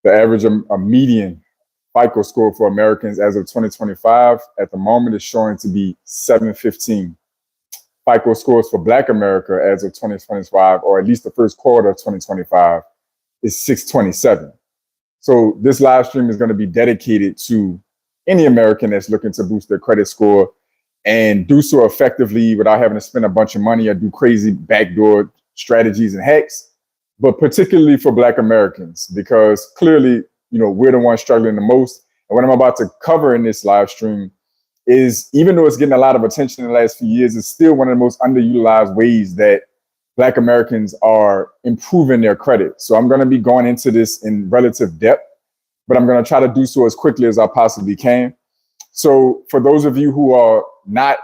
The average, a median FICO score for Americans as of 2025 at the moment is showing to be 715. FICO scores for Black America as of 2025, or at least the first quarter of 2025, is 627. So this live stream is going to be dedicated to any American that's looking to boost their credit score and do so effectively without having to spend a bunch of money or do crazy backdoor strategies and hacks, but particularly for Black Americans, because clearly, we're the ones struggling the most. And what I'm about to cover in this live stream is, even though it's getting a lot of attention in the last few years, it's still one of the most underutilized ways that Black Americans are improving their credit. So I'm going to be going into this in relative depth, but I'm going to try to do so as quickly as I possibly can. So for those of you who are not,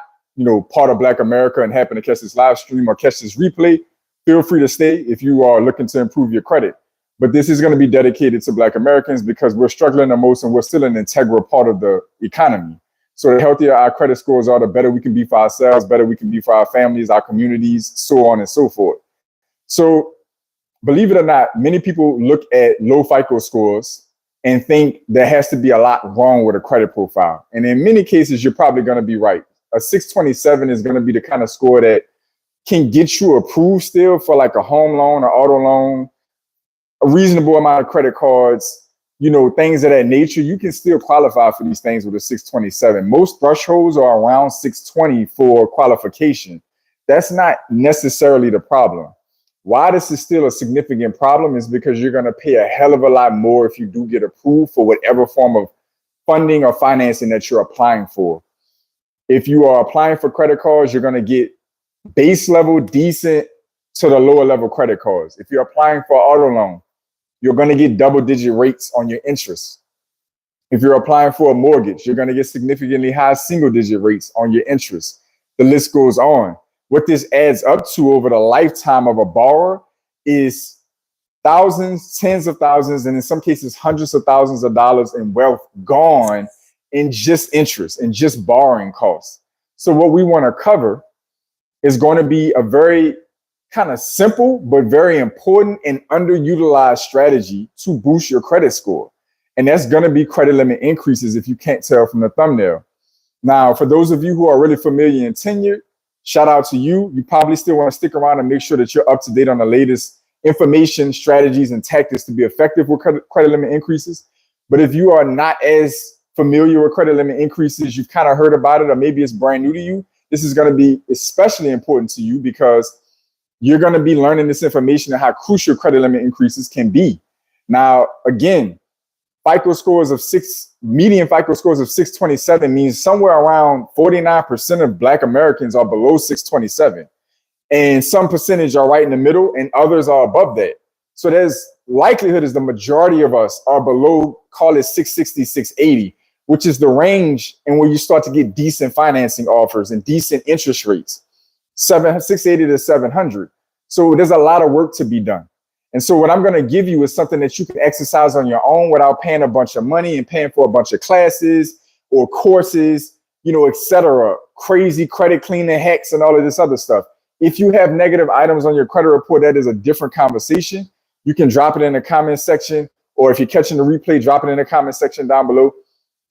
part of Black America and happen to catch this live stream or catch this replay, feel free to stay if you are looking to improve your credit. But this is going to be dedicated to Black Americans because we're struggling the most and we're still an integral part of the economy. So the healthier our credit scores are, the better we can be for ourselves, better we can be for our families, our communities, so on and so forth. So believe it or not, many people look at low FICO scores and think there has to be a lot wrong with a credit profile. And in many cases, you're probably going to be right. A 627 is going to be the kind of score that can get you approved still for like a home loan or auto loan, a reasonable amount of credit cards, things of that nature. You can still qualify for these things with a 627. Most thresholds are around 620 for qualification. That's not necessarily the problem. Why this is still a significant problem is because you're going to pay a hell of a lot more if you do get approved for whatever form of funding or financing that you're applying for. If you are applying for credit cards, you're going to get base level, decent to the lower level credit cards. If you're applying for an auto loan, you're going to get double-digit rates on your interest. If you're applying for a mortgage, you're going to get significantly high single-digit rates on your interest. The list goes on. What this adds up to over the lifetime of a borrower is thousands, tens of thousands, and in some cases, hundreds of thousands of dollars in wealth gone in just interest and just borrowing costs. So what we want to cover is going to be a very kind of simple, but very important and underutilized strategy to boost your credit score. And that's going to be credit limit increases, if you can't tell from the thumbnail. Now, for those of you who are really familiar and tenured, shout out to you. You probably still want to stick around and make sure that you're up to date on the latest information, strategies, and tactics to be effective with credit limit increases. But if you are not as familiar with credit limit increases, you've kind of heard about it, or maybe it's brand new to you, this is going to be especially important to you because you're going to be learning this information and how crucial credit limit increases can be. Now, again, median FICO scores of 627 means somewhere around 49% of Black Americans are below 627. And some percentage are right in the middle and others are above that. So there's likelihood is the majority of us are below, call it 660, 680, which is the range and where you start to get decent financing offers and decent interest rates, 680 to 700. So there's a lot of work to be done. And so what I'm going to give you is something that you can exercise on your own without paying a bunch of money and paying for a bunch of classes or courses, et cetera, crazy credit cleaning hacks and all of this other stuff. If you have negative items on your credit report, that is a different conversation. You can drop it in the comment section, or if you're catching the replay, drop it in the comment section down below.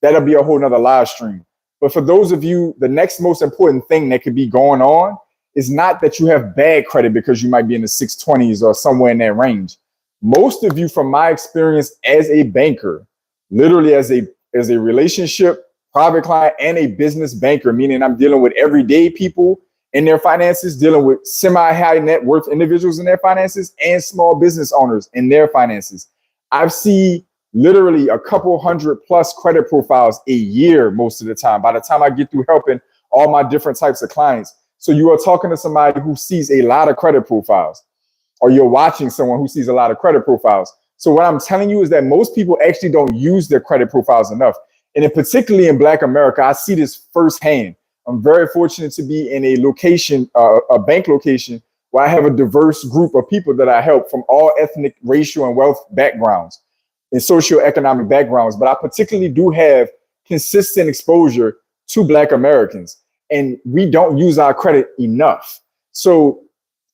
That'll be a whole nother live stream. But for those of you, the next most important thing that could be going on is not that you have bad credit because you might be in the 620s or somewhere in that range. Most of you, from my experience as a banker, literally as a relationship, private client, and a business banker, meaning I'm dealing with everyday people in their finances, dealing with semi-high net worth individuals in their finances, and small business owners in their finances. I've seen literally a couple hundred plus credit profiles a year most of the time, by the time I get through helping all my different types of clients. So you are talking to somebody who sees a lot of credit profiles, or you're watching someone who sees a lot of credit profiles. So what I'm telling you is that most people actually don't use their credit profiles enough. And particularly in Black America, I see this firsthand. I'm very fortunate to be in a location, a bank location, where I have a diverse group of people that I help from all ethnic, racial, and wealth backgrounds and socioeconomic backgrounds. But I particularly do have consistent exposure to Black Americans, and we don't use our credit enough. So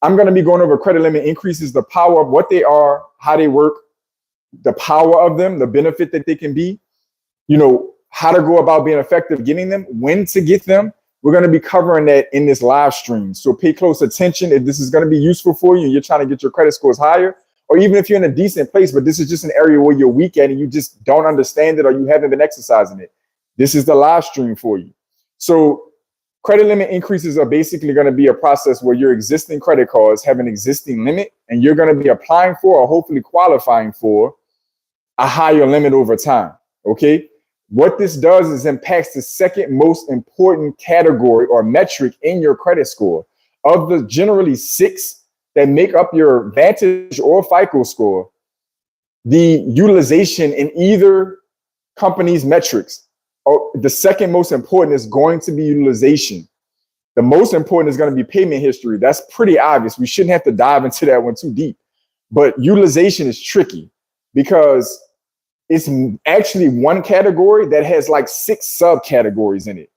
I'm going to be going over credit limit increases, the power of what they are, how they work, the power of them, the benefit that they can be, how to go about being effective getting them, when to get them. We're going to be covering that in this live stream. So pay close attention if this is going to be useful for you and you're trying to get your credit scores higher, or even if you're in a decent place, but this is just an area where you're weak at and you just don't understand it or you haven't been exercising it. This is the live stream for you. So credit limit increases are basically going to be a process where your existing credit cards have an existing limit and you're going to be applying for or hopefully qualifying for a higher limit over time. Okay. What this does is impacts the second most important category or metric in your credit score. Of the generally 6 that make up your Vantage or FICO score, the utilization in either company's metrics, or the second most important is going to be utilization. The most important is going to be payment history. That's pretty obvious. We shouldn't have to dive into that one too deep. But utilization is tricky because it's actually one category that has like 6 subcategories in it.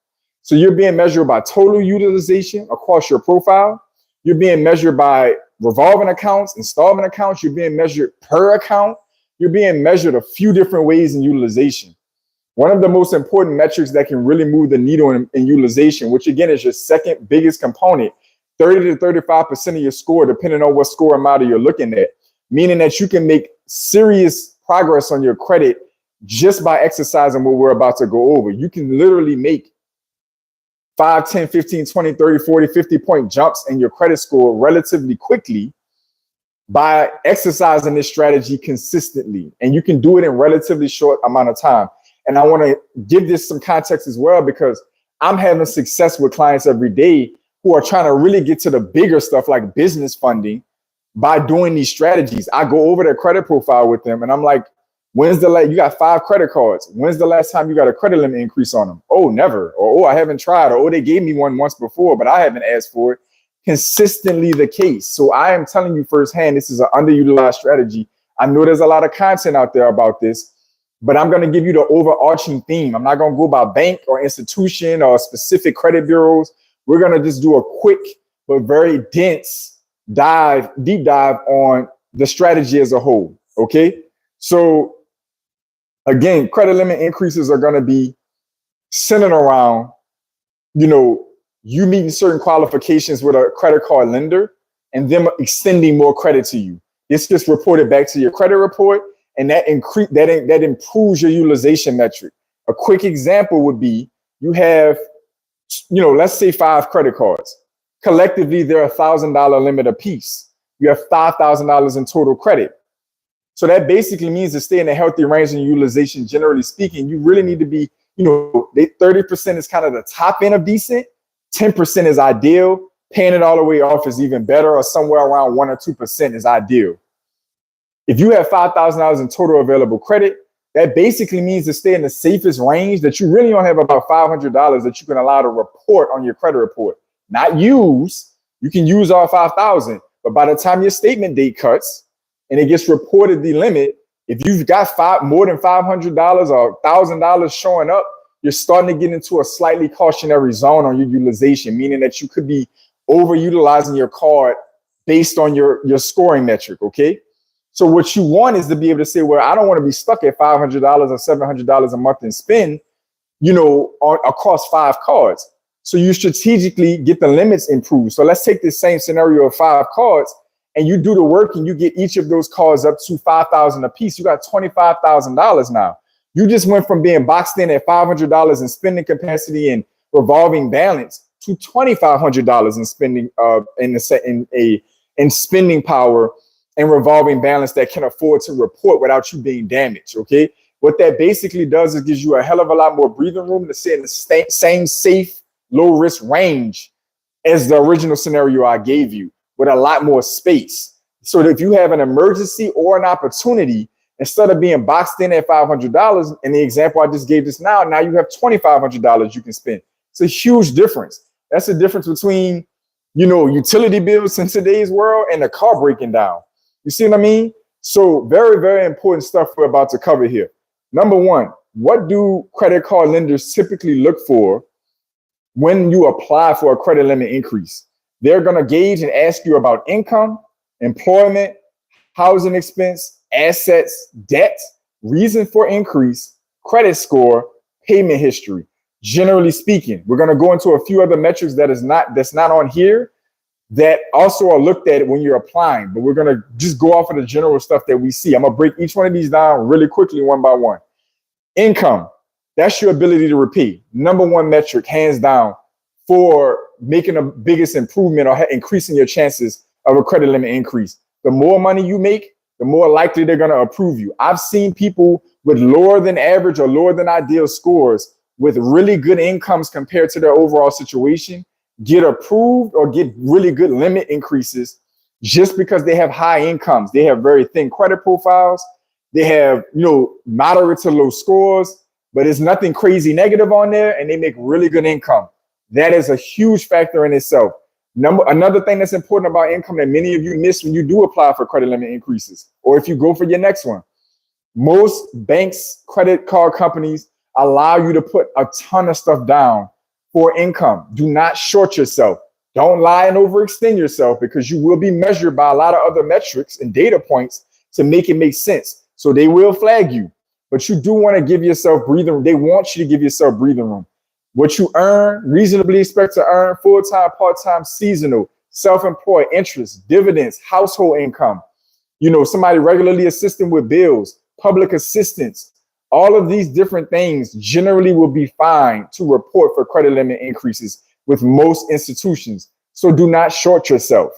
So you're being measured by total utilization across your profile. You're being measured by revolving accounts, installment accounts. You're being measured per account. You're being measured a few different ways in utilization. One of the most important metrics that can really move the needle in utilization, which again is your second biggest component, 30 to 35% of your score, depending on what score model you're looking at, meaning that you can make serious progress on your credit just by exercising what we're about to go over. You can literally make 5, 10, 15, 20, 30, 40, 50 point jumps in your credit score relatively quickly by exercising this strategy consistently. And you can do it in relatively short amount of time. And I want to give this some context as well, because I'm having success with clients every day who are trying to really get to the bigger stuff like business funding by doing these strategies. I go over their credit profile with them and I'm like, when's the last, you got 5 credit cards. When's the last time you got a credit limit increase on them? Oh, never. Or, oh, I haven't tried. Or, oh, they gave me one once before, but I haven't asked for it. Consistently the case. So I am telling you firsthand, this is an underutilized strategy. I know there's a lot of content out there about this, but I'm going to give you the overarching theme. I'm not going to go by bank or institution or specific credit bureaus. We're going to just do a quick but very dense deep dive on the strategy as a whole. Okay. So again, credit limit increases are going to be centered around, you meeting certain qualifications with a credit card lender and them extending more credit to you. This gets reported back to your credit report, and that improves your utilization metric. A quick example would be you have, let's say 5 credit cards. Collectively, they're $1,000 limit apiece. You have $5,000 in total credit. So that basically means to stay in a healthy range in utilization, generally speaking, you really need to be, 30% is kind of the top end of decent. 10% is ideal. Paying it all the way off is even better, or somewhere around 1 or 2% is ideal. If you have $5,000 in total available credit, that basically means to stay in the safest range that you really don't have about $500 that you can allow to report on your credit report. Not use. You can use all 5,000, but by the time your statement date cuts and it gets reported the limit, if you've got more than $500 or $1,000 showing up, you're starting to get into a slightly cautionary zone on your utilization, meaning that you could be overutilizing your card based on your scoring metric. Okay. So what you want is to be able to say, well, I don't want to be stuck at $500 or $700 a month and spend, across 5 cards. So you strategically get the limits improved. So let's take this same scenario of 5 cards and you do the work and you get each of those cards up to $5,000 a piece. You got $25,000 now. You just went from being boxed in at $500 in spending capacity and revolving balance to $2,500 in spending in spending power and revolving balance that can afford to report without you being damaged. Okay, what that basically does is gives you a hell of a lot more breathing room to stay in the same safe, low risk range as the original scenario I gave you, with a lot more space. So that if you have an emergency or an opportunity, instead of being boxed in at $500, in the example I just gave now you have $2,500 you can spend. It's a huge difference. That's the difference between, utility bills in today's world and a car breaking down. You see what I mean? So very, very important stuff we're about to cover here. Number one, what do credit card lenders typically look for when you apply for a credit limit increase? They're going to gauge and ask you about income, employment, housing expense, assets, debt, reason for increase, credit score, payment history. Generally speaking, we're going to go into a few other metrics that's not on here that also are looked at when you're applying, but we're going to just go off of the general stuff that we see. I'm going to break each one of these down really quickly, one by one. Income, that's your ability to repay. Number one metric, hands down, for making the biggest improvement or increasing your chances of a credit limit increase. The more money you make, the more likely they're going to approve you. I've seen people with lower than average or lower than ideal scores with really good incomes compared to their overall situation get approved or get really good limit increases just because they have high incomes. They have very thin credit profiles. They have, moderate to low scores, but it's nothing crazy negative on there, and they make really good income. That is a huge factor in itself. Another thing that's important about income that many of you miss when you do apply for credit limit increases, or if you go for your next one. Most banks, credit card companies allow you to put a ton of stuff down for income. Do not short yourself. Don't lie and overextend yourself, because you will be measured by a lot of other metrics and data points to make it make sense. So they will flag you, but you do want to give yourself breathing room. They want you to give yourself breathing room. What you earn, reasonably expect to earn, full-time, part-time, seasonal, self-employed, interest, dividends, household income, somebody regularly assisting with bills, public assistance. All of these different things generally will be fine to report for credit limit increases with most institutions. So do not short yourself.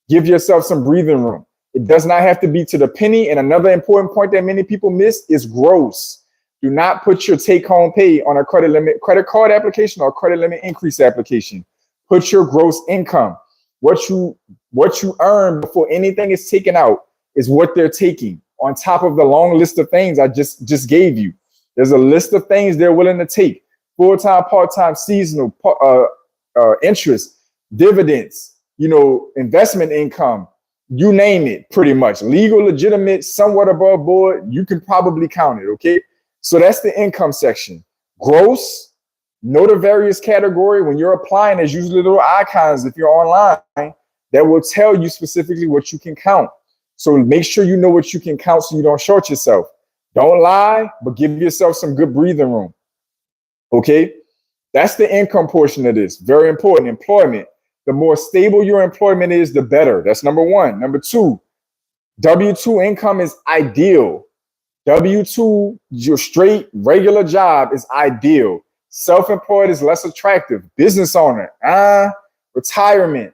Give yourself some breathing room. It does not have to be to the penny. And another important point that many people miss is gross. Do not put your take-home pay on a credit card application or credit limit increase application. Put your gross income. What you earn before anything is taken out is what they're taking, on top of the long list of things I just gave you. There's a list of things they're willing to take: full-time, part-time, seasonal, interest, dividends, investment income, you name it, pretty much. Legal, legitimate, somewhat above board, you can probably count it, okay? So that's the income section. Gross, know the various category. When you're applying, there's usually little icons if you're online that will tell you specifically what you can count. So make sure you know what you can count so you don't short yourself. Don't lie, but give yourself some good breathing room. Okay? That's the income portion of this. Very important. Employment. The more stable your employment is, the better. That's number one. Number two, W-2 income is ideal. W-2, your straight regular job is ideal. Self-employed is less attractive. Business owner, retirement,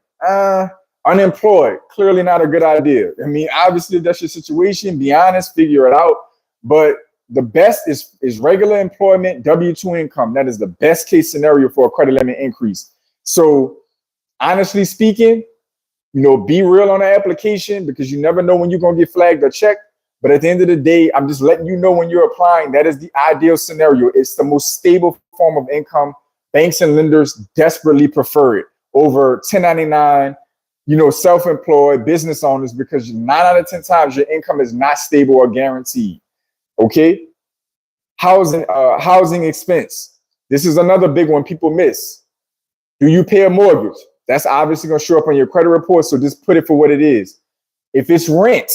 unemployed, clearly not a good idea. I mean, obviously that's your situation. Be honest, figure it out. But the best is regular employment, W-2 income. That is the best case scenario for a credit limit increase. So honestly speaking, be real on the application, because you never know when you're going to get flagged or checked. But at the end of the day, I'm just letting you know when you're applying, that is the ideal scenario. It's the most stable form of income. Banks and lenders desperately prefer it over 1099, self-employed business owners, because 9 out of 10 times your income is not stable or guaranteed. Okay. Housing expense. This is another big one people miss. Do you pay a mortgage? That's obviously going to show up on your credit report. So just put it for what it is. If it's rent,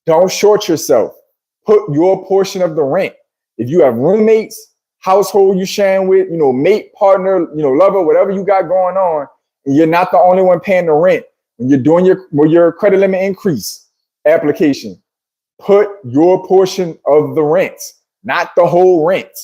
don't short yourself. Put your portion of the rent. If you have roommates, household you're sharing with, mate, partner, lover, whatever you got going on, and you're not the only one paying the rent, when you're doing your credit limit increase application, put your portion of the rent, not the whole rent,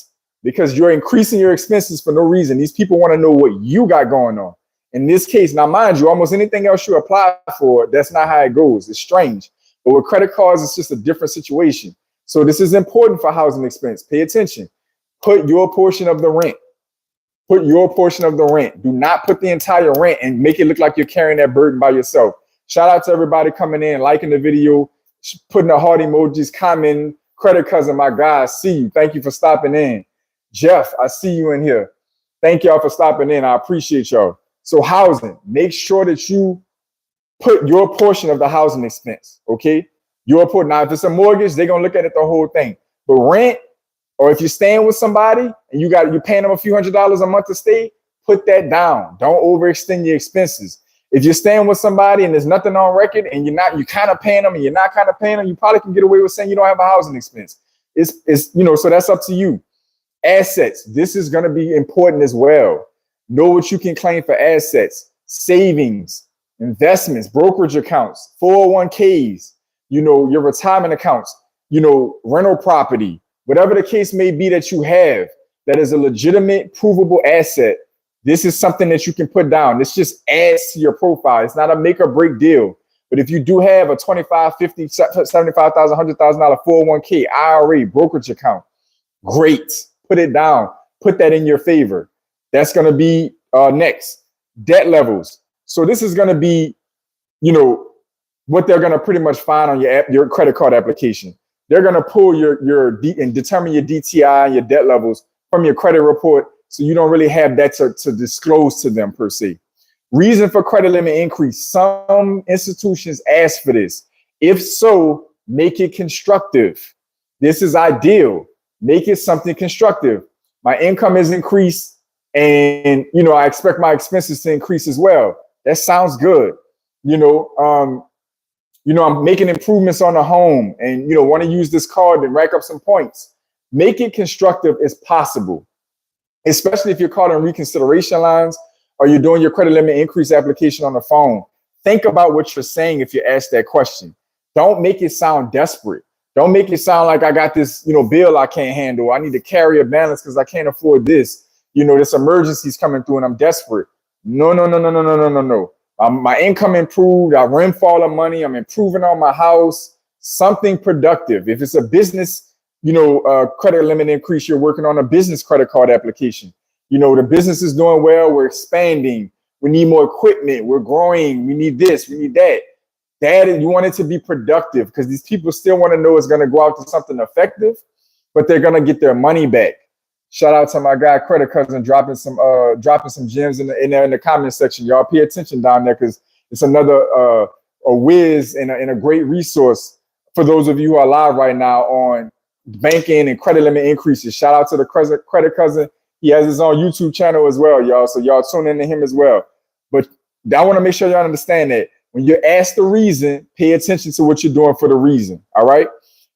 because you're increasing your expenses for no reason. These people want to know what you got going on. In this case, now mind you, almost anything else you apply for, that's not how it goes. It's strange. But with credit cards, it's just a different situation. So this is important for housing expense. Pay attention. Put your portion of the rent. Put your portion of the rent. Do not put the entire rent and make it look like you're carrying that burden by yourself. Shout out to everybody coming in, liking the video, putting the heart emojis, commenting. Credit Cousin, my guy, I see you. Thank you for stopping in. Jeff, I see you in here. Thank y'all for stopping in. I appreciate y'all. So housing, make sure that you put your portion of the housing expense, okay? Your portion. Now, if it's a mortgage, they're gonna look at it the whole thing. But rent, or if you're staying with somebody and you're paying them a few $100s a month to stay, put that down. Don't overextend your expenses. If you're staying with somebody and there's nothing on record and you kind of paying them and you're not kind of paying them, you probably can get away with saying you don't have a housing expense. It's so that's up to you. Assets. This is going to be important as well. Know what you can claim for assets, savings, investments, brokerage accounts, 401ks, your retirement accounts, rental property, whatever the case may be that you have that is a legitimate, provable asset. This is something that you can put down. This just adds to your profile. It's not a make or break deal. But if you do have a $25,000, $50,000, $75,000, $100,000 401k, IRA, brokerage account, great. Put it down. Put that in your favor. That's going to be next. Debt levels. So this is going to be, what they're going to pretty much find on your credit card application. They're going to pull and determine your DTI and your debt levels from your credit report. So you don't really have that to disclose to them per se. Reason for credit limit increase. Some institutions ask for this. If so, make it constructive. This is ideal. Make it something constructive. My income is increased and, I expect my expenses to increase as well. That sounds good. I'm making improvements on the home and, want to use this card and rack up some points. Make it constructive as possible, especially if you're calling reconsideration lines or you're doing your credit limit increase application on the phone. Think about what you're saying if you're asked that question. Don't make it sound desperate. Don't make it sound like I got this, bill I can't handle. I need to carry a balance because I can't afford this. This emergency's coming through and I'm desperate. No. My income improved. I windfall of money. I'm improving on my house. Something productive. If it's a business, credit limit increase, you're working on a business credit card application. The business is doing well. We're expanding. We need more equipment. We're growing. We need this. We need that. You want it to be productive because these people still want to know it's going to go out to something effective, but they're going to get their money back. Shout out to my guy, Credit Cousin, dropping some gems in the comment section. Y'all pay attention down there because it's another a whiz and a great resource for those of you who are live right now on banking and credit limit increases. Shout out to the Credit Cousin. He has his own YouTube channel as well, y'all. So y'all tune into him as well. But I want to make sure y'all understand that when you're asked the reason, pay attention to what you're doing for the reason. All right.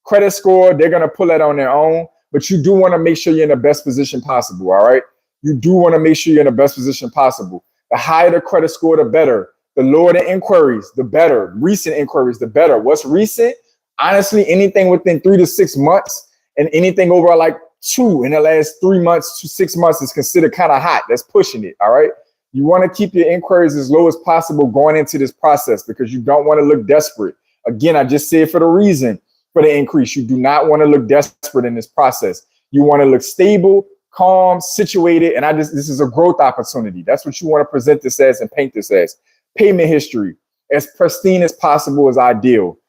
Credit score, they're going to pull that on their own, but you do want to make sure you're in the best position possible. All right. You do want to make sure you're in the best position possible. The higher the credit score, the better. The lower the inquiries, the better. Recent inquiries, the better. What's recent? Honestly, anything within 3 to 6 months and anything over like 2 in the last 3 months to 6 months is considered kind of hot. That's pushing it. All right. You want to keep your inquiries as low as possible going into this process because you don't want to look desperate. Again, I just said for the reason for the increase, you do not want to look desperate in this process. You want to look stable, calm, situated. And this is a growth opportunity. That's what you want to present this as and paint this as. Payment history, as pristine as possible is ideal.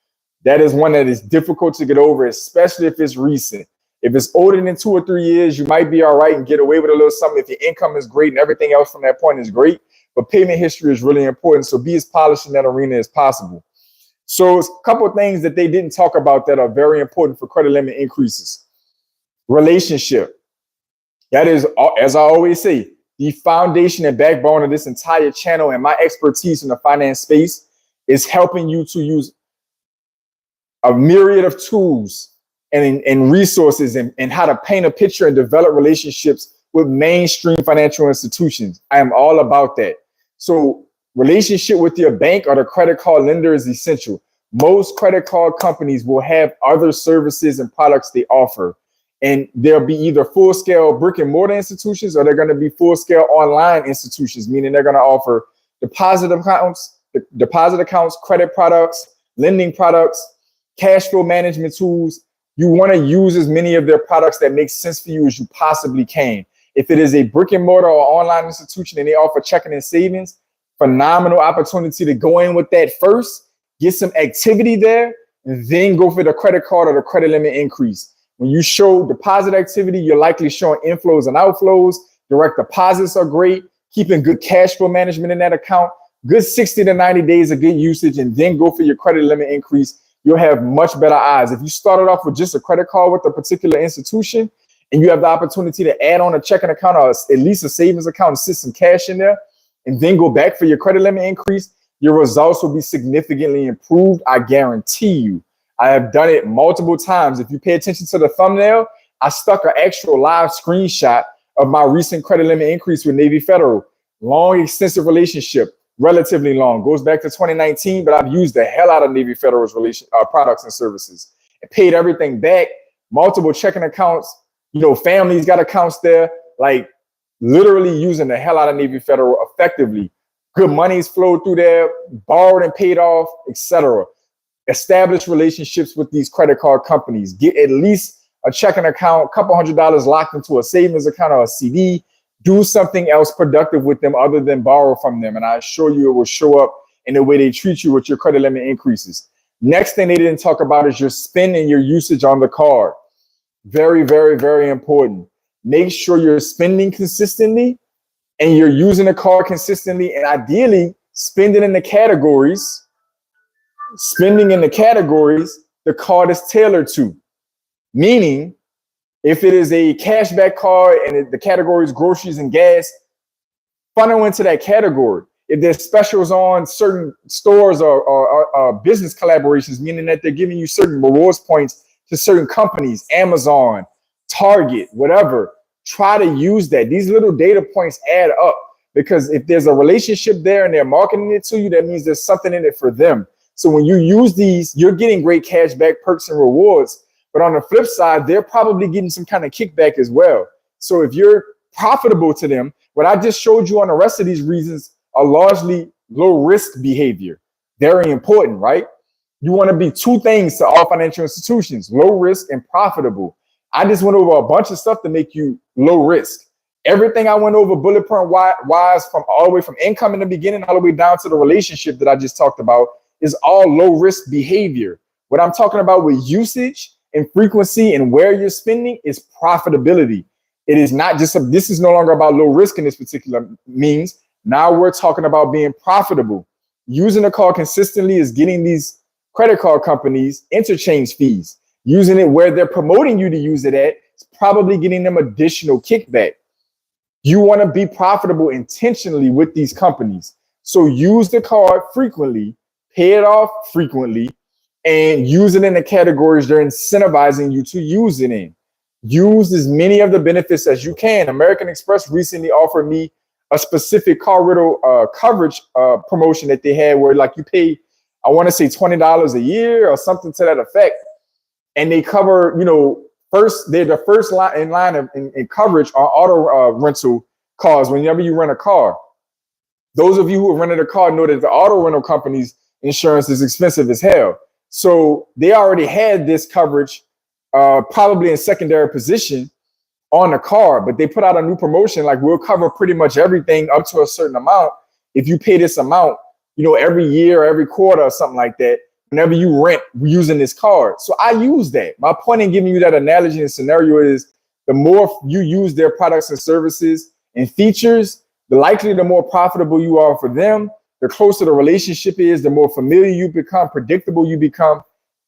That is one that is difficult to get over, especially if it's recent. If it's older than 2 or 3 years, you might be all right and get away with a little something if your income is great and everything else from that point is great. But payment history is really important. So be as polished in that arena as possible. So it's a couple of things that they didn't talk about that are very important for credit limit increases. Relationship. That is, as I always say, the foundation and backbone of this entire channel and my expertise in the finance space is helping you to use a myriad of tools and resources and how to paint a picture and develop relationships with mainstream financial institutions. I am all about that. So relationship with your bank or the credit card lender is essential. Most credit card companies will have other services and products they offer. And they'll be either full-scale brick and mortar institutions or they're going to be full-scale online institutions, meaning they're going to offer deposit accounts, credit products, lending products, cash flow management tools. You want to use as many of their products that make sense for you as you possibly can. If it is a brick and mortar or online institution and they offer checking and savings, phenomenal opportunity to go in with that first, get some activity there, and then go for the credit card or the credit limit increase. When you show deposit activity, you're likely showing inflows and outflows. Direct deposits are great. Keeping good cash flow management in that account, good 60 to 90 days of good usage, and then go for your credit limit increase. You'll have much better odds. If you started off with just a credit card with a particular institution and you have the opportunity to add on a checking account or at least a savings account and sit some cash in there and then go back for your credit limit increase, your results will be significantly improved. I guarantee you. I have done it multiple times. If you pay attention to the thumbnail, I stuck an actual live screenshot of my recent credit limit increase with Navy Federal. Long, extensive relationship, relatively long, goes back to 2019, but I've used the hell out of Navy Federal's products and services and paid everything back, multiple checking accounts, families got accounts there, like literally using the hell out of Navy Federal effectively. Good money's flowed through there, borrowed and paid off, etc. Establish relationships with these credit card companies. Get at least a checking account, a couple $100 locked into a savings account or a CD. Do something else productive with them other than borrow from them. And I assure you it will show up in the way they treat you with your credit limit increases. Next thing they didn't talk about is your spend and your usage on the card. Very, very, very important. Make sure you're spending consistently and you're using the card consistently, and ideally spending in the categories. Spending in the categories the card is tailored to. Meaning, if it is a cashback card and the category is groceries and gas, funnel into that category. If there's specials on certain stores or business collaborations, meaning that they're giving you certain rewards points to certain companies, Amazon, Target, whatever, try to use that. These little data points add up, because if there's a relationship there and they're marketing it to you, that means there's something in it for them. So when you use these, you're getting great cashback, perks, and rewards. But on the flip side, they're probably getting some kind of kickback as well. So if you're profitable to them, what I just showed you on the rest of these reasons are largely low risk behavior. Very important, right? You want to be two things to all financial institutions: low risk and profitable. I just went over a bunch of stuff to make you low risk. Everything I went over bullet point wise, from all the way from income in the beginning all the way down to the relationship that I just talked about, is all low risk behavior. What I'm talking about with usage and frequency and where you're spending is profitability. It is not just this is no longer about low risk in this particular means. Now we're talking about being profitable. Using the card consistently is getting these credit card companies interchange fees. Using it where they're promoting you to use it at, it's probably getting them additional kickback. You want to be profitable intentionally with these companies. So use the card frequently, pay it off frequently, and use it in the categories they're incentivizing you to use it in. Use as many of the benefits as you can. American Express recently offered me a specific car rental coverage promotion that they had, where like you pay, I want to say $20 a year or something to that effect. And they cover, they're the first line in coverage on auto rental cars whenever you rent a car. Those of you who have rented a car know that the auto rental company's insurance is expensive as hell. So they already had this coverage probably in secondary position on the car, but they put out a new promotion like, we'll cover pretty much everything up to a certain amount if you pay this amount, every year or every quarter or something like that, whenever you rent using this card. So I use that. My point in giving you that analogy and scenario is, the more you use their products and services and features, the more profitable you are for them. The closer the relationship is, the more familiar you become, predictable you become,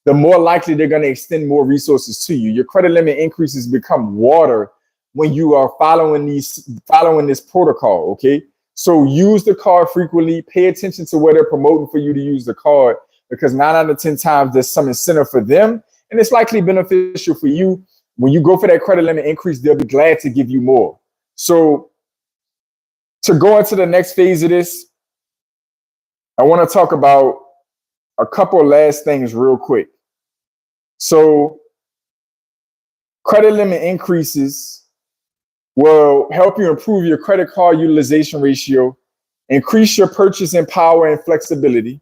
the more likely they're going to extend more resources to you. Your credit limit increases become water when you are following this protocol, okay? So use the card frequently, pay attention to where they're promoting for you to use the card, because 9 out of 10 times there's some incentive for them, and it's likely beneficial for you. When you go for that credit limit increase, they'll be glad to give you more. So to go into the next phase of this, I want to talk about a couple of last things real quick. So credit limit increases will help you improve your credit card utilization ratio, increase your purchasing power and flexibility,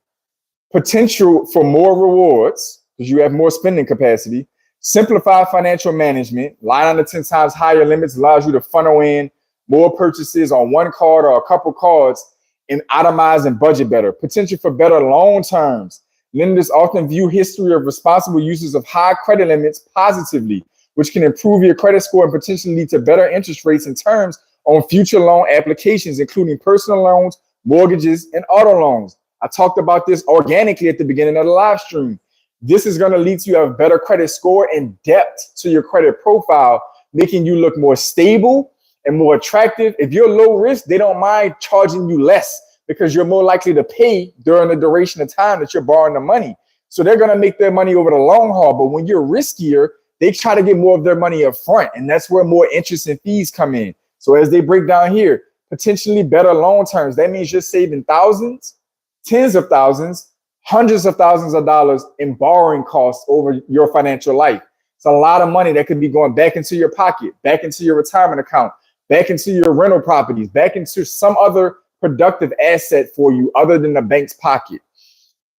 potential for more rewards because you have more spending capacity, simplify financial management. 9 out of 10 times higher limits allows you to funnel in more purchases on one card or a couple cards and itemize and budget better. Potential for better loan terms. Lenders often view history of responsible uses of high credit limits positively, which can improve your credit score and potentially lead to better interest rates and terms on future loan applications, including personal loans, mortgages, and auto loans. I talked about this organically at the beginning of the live stream. This is going to lead to you a better credit score and depth to your credit profile, making you look more stable and more attractive. If you're low risk, they don't mind charging you less because you're more likely to pay during the duration of time that you're borrowing the money. So they're going to make their money over the long haul. But when you're riskier, they try to get more of their money up front. And that's where more interest and fees come in. So as they break down here, potentially better loan terms. That means you're saving thousands, tens of thousands, hundreds of thousands of dollars in borrowing costs over your financial life. It's a lot of money that could be going back into your pocket, back into your retirement account, back into your rental properties, back into some other productive asset for you other than the bank's pocket.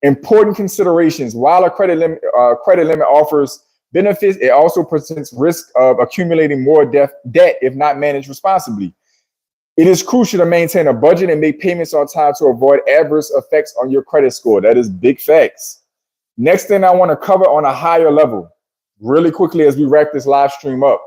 Important considerations. While a credit limit offers benefits, it also presents risk of accumulating more debt if not managed responsibly. It is crucial to maintain a budget and make payments on time to avoid adverse effects on your credit score. That is big facts. Next thing I want to cover on a higher level, really quickly as we wrap this live stream up.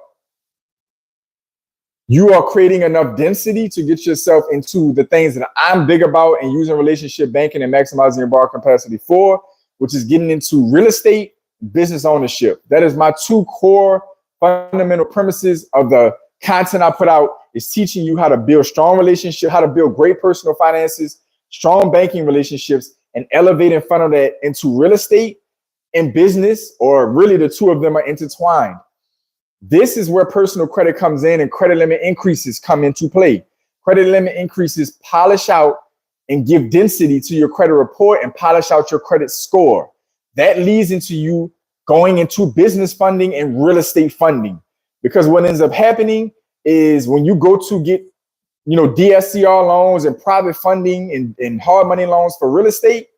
You are creating enough density to get yourself into the things that I'm big about and using relationship banking and maximizing your borrow capacity for, which is getting into real estate, business ownership. That is my two core fundamental premises of the content I put out, is teaching you how to build strong relationships, how to build great personal finances, strong banking relationships, and elevate and funnel that into real estate and business, or really the two of them are intertwined. This is where personal credit comes in and credit limit increases come into play. Credit limit increases polish out and give density to your credit report and polish out your credit score. That leads into you going into business funding and real estate funding. Because what ends up happening is when you go to get, DSCR loans and private funding and hard money loans for real estate,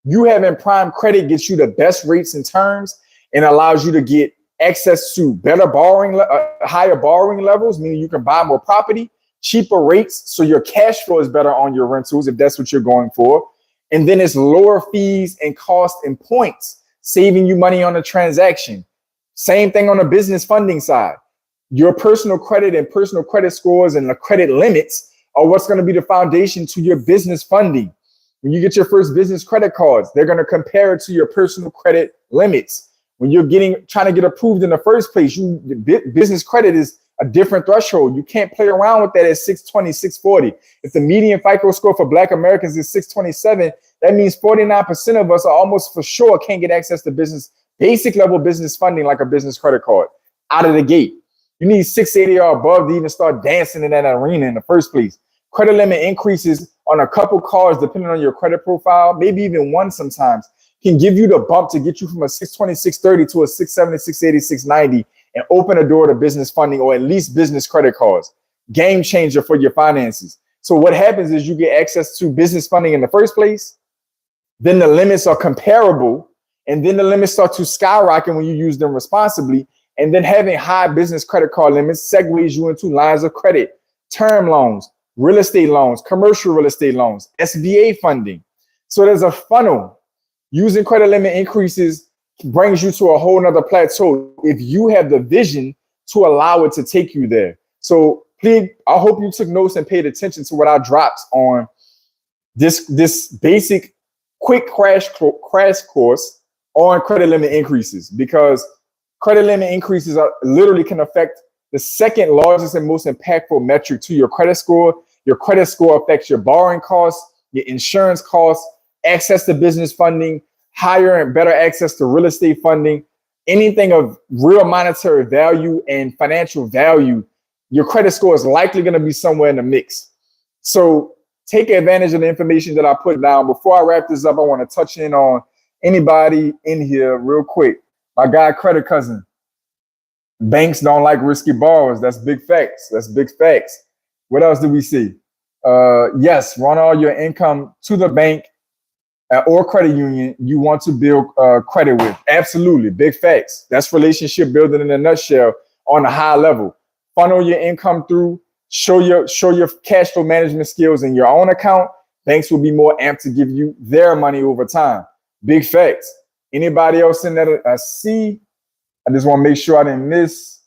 you having prime credit gets you the best rates and terms and allows you to get access to better higher borrowing levels, meaning you can buy more property, cheaper rates, so your cash flow is better on your rentals if that's what you're going for. And then it's lower fees and cost and points, saving you money on the transaction. Same thing on the business funding side. Your personal credit and personal credit scores and the credit limits are what's going to be the foundation to your business funding. When you get your first business credit cards, they're going to compare it to your personal credit limits. When you're trying to get approved in the first place, business credit is a different threshold. You can't play around with that at 620, 640. If the median FICO score for Black Americans is 627, that means 49% of us are almost for sure can't get access to basic level business funding like a business credit card out of the gate. You need 680 or above to even start dancing in that arena in the first place. Credit limit increases on a couple cards, depending on your credit profile, maybe even one sometimes, can give you the bump to get you from a 620, 630 to a 670, 680, 690 and open a door to business funding or at least business credit cards. Game changer for your finances. So what happens is you get access to business funding in the first place, then the limits are comparable, and then the limits start to skyrocket when you use them responsibly. And then having high business credit card limits segues you into lines of credit, term loans, real estate loans, commercial real estate loans, SBA funding. So there's a funnel. Using credit limit increases brings you to a whole nother plateau if you have the vision to allow it to take you there. So please, I hope you took notes and paid attention to what I dropped on this basic quick crash course on credit limit increases, because credit limit increases literally can affect the second largest and most impactful metric to your credit score. Your credit score affects your borrowing costs, your insurance costs, access to business funding, higher and better access to real estate funding, anything of real monetary value and financial value. Your credit score is likely going to be somewhere in the mix. So take advantage of the information that I put down. Before I wrap this up, I want to touch in on anybody in here real quick. My guy, Credit Cousin. Banks don't like risky borrowers. That's big facts. That's big facts. What else do we see? Yes, run all your income to the bank or credit union you want to build credit with. Absolutely, big facts. That's relationship building in a nutshell on a high level. Funnel your income through, show your cash flow management skills in your own account. Banks will be more amped to give you their money over time. Big facts. Anybody else in that I see? I just want to make sure I didn't miss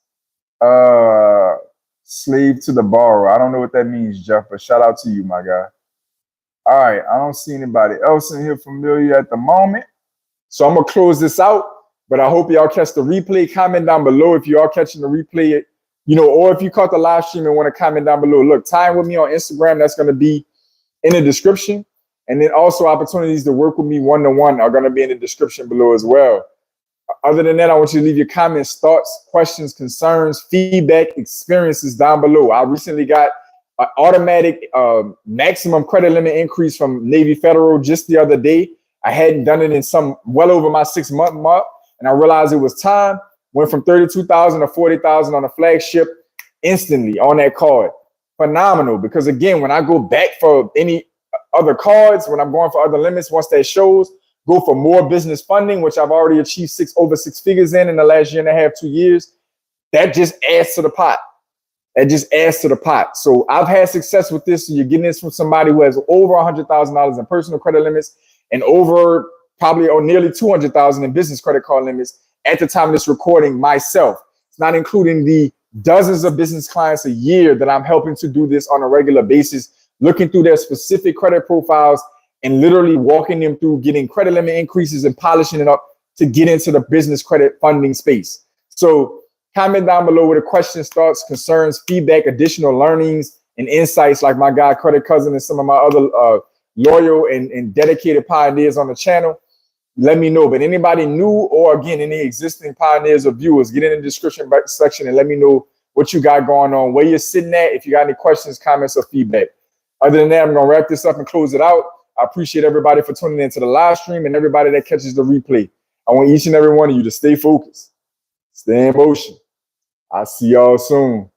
slave to the borrower. I don't know what that means, Jeff, but shout out to you, my guy. All right, I don't see anybody else in here familiar at the moment. So I'm going to close this out, but I hope y'all catch the replay. Comment down below if you are catching the replay, or if you caught the live stream and want to comment down below. Look, tying with me on Instagram, that's going to be in the description. And then also opportunities to work with me one-to-one are going to be in the description below as well. Other than that, I want you to leave your comments, thoughts, questions, concerns, feedback, experiences down below. I recently got an automatic maximum credit limit increase from Navy Federal just the other day. I hadn't done it in well over my 6-month mark, and I realized it was time. Went from 32,000 to 40,000 on the flagship instantly on that card. Phenomenal, because again, when I go back for any other cards, when I'm going for other limits, once that shows, go for more business funding, which I've already achieved over six figures in the last 1.5 years, 2 years. That just adds to the pot. That just adds to the pot. So I've had success with this. So you're getting this from somebody who has over $100,000 in personal credit limits and over probably or nearly $200,000 in business credit card limits at the time of this recording myself. It's not including the dozens of business clients a year that I'm helping to do this on a regular basis, looking through their specific credit profiles and literally walking them through getting credit limit increases and polishing it up to get into the business credit funding space. So comment down below with the questions, thoughts, concerns, feedback, additional learnings, and insights like my guy, Credit Cousin, and some of my other loyal and dedicated pioneers on the channel. Let me know. But anybody new or, again, any existing pioneers or viewers, get in the description section and let me know what you got going on, where you're sitting at, if you got any questions, comments, or feedback. Other than that, I'm going to wrap this up and close it out. I appreciate everybody for tuning into the live stream and everybody that catches the replay. I want each and every one of you to stay focused, stay in motion. I'll see y'all soon.